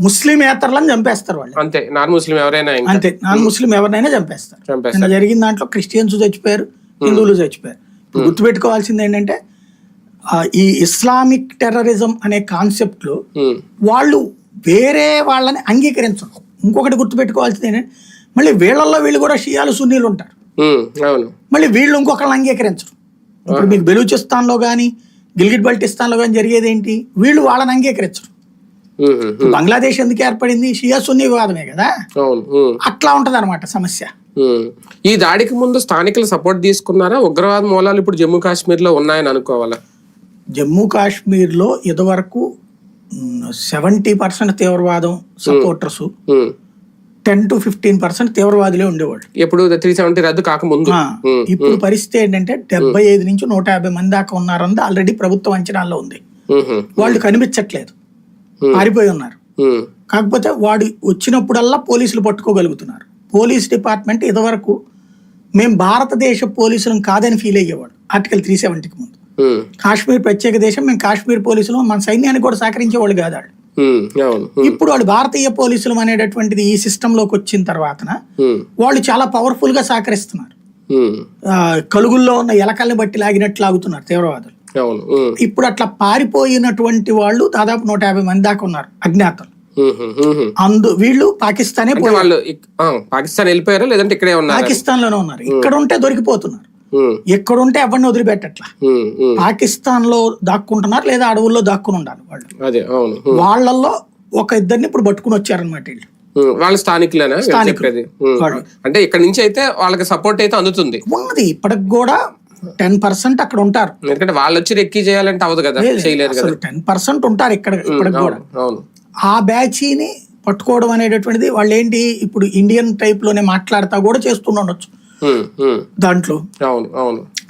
ముస్లిమేతరులను చంపేస్తారు వాళ్ళు. అంతే, నాన్ ముస్లిం ఎవరైనా అంతే, నాన్ ముస్లిం ఎవరినైనా చంపేస్తారు. నిన్న జరిగిన దాంట్లో క్రిస్టియన్స్ చచ్చిపోయారు, హిందువులు చచ్చిపోయారు. గుర్తుపెట్టుకోవాల్సింది ఏంటంటే ఈ ఇస్లామిక్ టెర్రరిజం అనే కాన్సెప్ట్ లో వాళ్ళు వేరే వాళ్ళని అంగీకరించరు. ఇంకొకటి గుర్తుపెట్టుకోవాల్సింది ఏంటంటే మళ్ళీ వీళ్ళల్లో వీళ్ళు కూడా షియాలు సున్నీలు ఉంటారు. మళ్ళీ వీళ్ళు ఇంకొకళ్ళని అంగీకరించరు. ఇప్పుడు మీకు బెలూచిస్తాన్ లో కానీ గిల్గిట్ బల్టిస్తాన్ లో కానీ జరిగేది ఏంటి, వీళ్ళు వాళ్ళని అంగీకరించరు. బంగ్లాదేశ్ ఎందుకు ఏర్పడింది, షియా సున్నీ వివాదమే కదా. అట్లా ఉంటది అనమాట సమస్య. ఈ దాడికి ముందు స్థానికులు సపోర్ట్ తీసుకున్నారా? ఉగ్రవాద మూలాలు ఇప్పుడు జమ్మూ కాశ్మీర్ లో ఉన్నాయని అనుకోవాలా? జమ్మూ కాశ్మీర్ లో ఇదివరకు 70% తీవ్రవాదం సపోర్టర్స్, 10 to 15% తీవ్రవాదులే ఉండేవాళ్ళు. ఇప్పుడు 370 రద్దు కాకముందు. ఇప్పుడు పరిస్థితి ఏంటంటే 75 నుంచి 150 మంది దాకా ఉన్నారన్నది ఆల్రెడీ ప్రభుత్వం అంచనాల్లో ఉంది. వాళ్ళు కనిపించట్లేదు, పారిపోయి ఉన్నారు. కాకపోతే వాడు వచ్చినప్పుడల్లా పోలీసులు పట్టుకోగలుగుతున్నారు. పోలీస్ డిపార్ట్మెంట్ ఇదివరకు మేము భారతదేశ పోలీసులను కాదని ఫీల్ అయ్యేవాడు ఆర్టికల్ 370కి ముందు. కాశ్మీర్ ప్రత్యేక దేశం, మేము కాశ్మీర్ పోలీసులు, మన సైన్యానికి కూడా సహకరించేవాళ్ళు కాదు వాళ్ళు. ఇప్పుడు వాళ్ళు భారతీయ పోలీసులు అనేటటువంటిది ఈ సిస్టమ్ లోకి వచ్చిన తర్వాత వాళ్ళు చాలా పవర్ఫుల్ గా సహకరిస్తున్నారు. కలుగుల్లో ఉన్న ఎలకల్ని బట్టి లాగినట్లు లాగుతున్నారు తీవ్రవాదులు. ఇప్పుడు అట్లా పారిపోయినటువంటి వాళ్ళు దాదాపు 150 మంది దాకా ఉన్నారు అజ్ఞాతలు. వీళ్ళు పాకిస్తాన్ వెళ్ళిపోయారు, లేదంటే ఇక్కడే ఉన్నారు, పాకిస్తాన్ లోనే ఉన్నారు. ఇక్కడ ఉంటే దొరికిపోతున్నారు, ఎక్కడుంటే ఎవరిని వదిలిపెట్టట్లా. పాకిస్తాన్ లో దాక్కుంటున్నారు, లేదా అడవుల్లో దాక్కుని ఉండాలి వాళ్ళు. వాళ్ళల్లో ఒక ఇద్దరిని ఇప్పుడు పట్టుకుని వచ్చారనమాట వీళ్ళు. వాళ్ళు స్థానికులేనా? అంటే ఇక్కడ నుంచి అయితే వాళ్ళకి సపోర్ట్ అయితే అందుతుంది ఉన్నది. ఇప్పటికి కూడా 10% అక్కడ ఉంటారు. ఎందుకంటే వాళ్ళు వచ్చి రెక్కి చేయాలంటే అవదు కదా, చేయలేరు కదా. 10% ఉంటారు ఇక్కడ ఇప్పటికి కూడా. ఆ బ్యాచీని పట్టుకోవడం అనేటటువంటిది వాళ్ళు ఏంటి ఇప్పుడు ఇండియన్ టైప్ లోనే మాట్లాడుతా కూడా చేస్తుండొచ్చు. దాంట్లో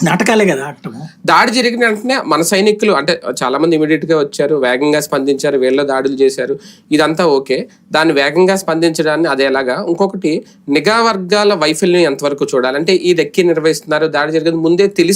నాటకాలే కదా ఆడటము. దాడి జరిగిన వెంటనే మన సైనికులు అంటే చాలా మంది ఇమీడియట్ గా వచ్చారు, వేగంగా స్పందించారు, వీళ్ళ దాడులు చేశారు, ఇదంతా ఓకే. దాన్ని వేగంగా స్పందించడాన్ని అది ఎలాగా? ఇంకొకటి, నిఘా వర్గాల వైఫల్యం ఎంతవరకు చూడాలంటే ఈ దక్కి నిర్వహిస్తున్నారు, దాడి జరిగేది ముందే తెలిసి